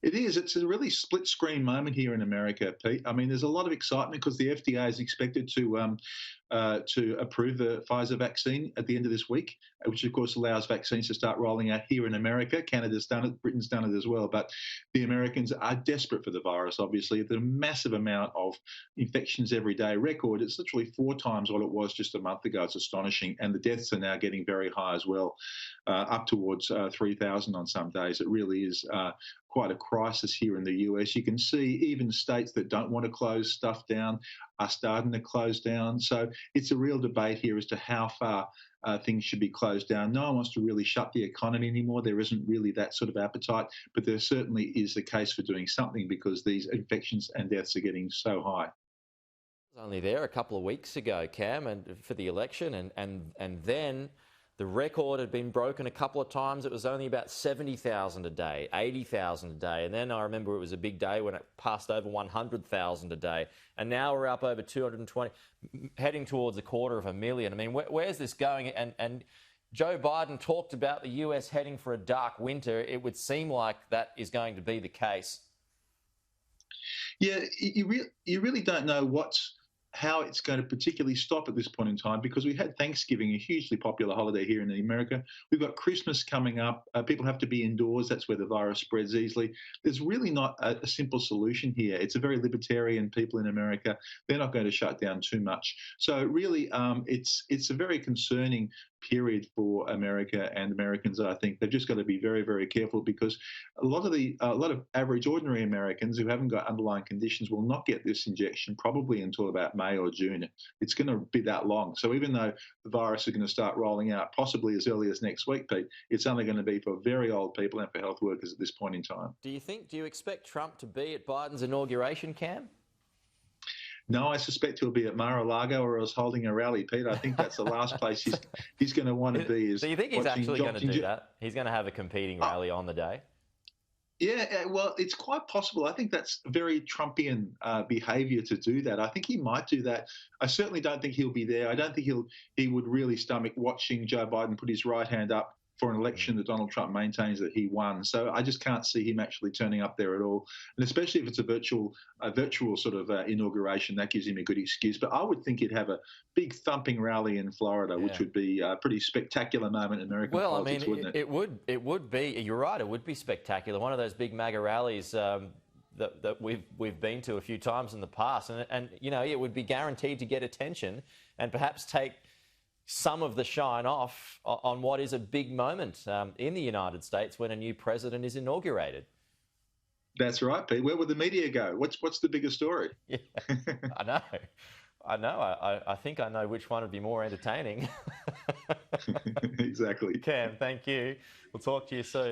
It is. It's a really split screen moment here in America, Pete. I mean, there's a lot of excitement because the FDA is expected to approve the Pfizer vaccine at the end of this week, which of course allows vaccines to start rolling out here in America. Canada's done it, Britain's done it as well. But the Americans are desperate for the virus, obviously. There's a massive amount of infections every day record. It's literally 4 times what it was just a month ago. It's astonishing. And the deaths are now getting very high as well, up towards 3,000 on some days. It really is quite a crisis here in the US. You can see even states that don't want to close stuff down are starting to close down. So it's a real debate here as to how far things should be closed down. No one wants to really shut the economy anymore. There isn't really that sort of appetite, but there certainly is the case for doing something because these infections and deaths are getting so high. I was only there a couple of weeks ago, Cam, and for the election, and then the record had been broken a couple of times. It was only about 70,000 a day, 80,000 a day. And then I remember it was a big day when it passed over 100,000 a day. And now we're up over 220, heading towards 250,000. I mean, where's this going? And Joe Biden talked about the US heading for a dark winter. It would seem like that is going to be the case. Yeah, you really don't know how it's going to particularly stop at this point in time because we had Thanksgiving, a hugely popular holiday here in America. We've got Christmas coming up. People have to be indoors. That's where the virus spreads easily. There's really not a simple solution here. It's a very libertarian people in America. They're not going to shut down too much. So really, it's a very concerning period for America and Americans. I think they've just got to be very, very careful because a lot of average, ordinary Americans who haven't got underlying conditions will not get this injection probably until about May or June. It's going to be that long. So even though the virus is going to start rolling out possibly as early as next week, Pete, it's only going to be for very old people and for health workers at this point in time. Do you expect Trump to be at Biden's inauguration, Cam? No, I suspect he'll be at Mar-a-Lago or else holding a rally, Pete. I think that's the last place he's going to want to be. Do you think he's actually going to do that? He's going to have a competing rally on the day? Yeah, well, it's quite possible. I think that's very Trumpian behaviour to do that. I think he might do that. I certainly don't think he'll be there. I don't think he would really stomach watching Joe Biden put his right hand up for an election that Donald Trump maintains that he won. So I just can't see him actually turning up there at all. And especially if it's a virtual sort of inauguration, that gives him a good excuse. But I would think he'd have a big thumping rally in Florida, which would be a pretty spectacular moment in American politics, wouldn't it? It would be. You're right. It would be spectacular. One of those big MAGA rallies that we've been to a few times in the past, and you know, it would be guaranteed to get attention and perhaps take some of the shine off on what is a big moment in the United States when a new president is inaugurated. That's right, Pete. Where would the media go? What's the bigger story? Yeah, I know. I think I know which one would be more entertaining. Exactly. Cam, thank you. We'll talk to you soon.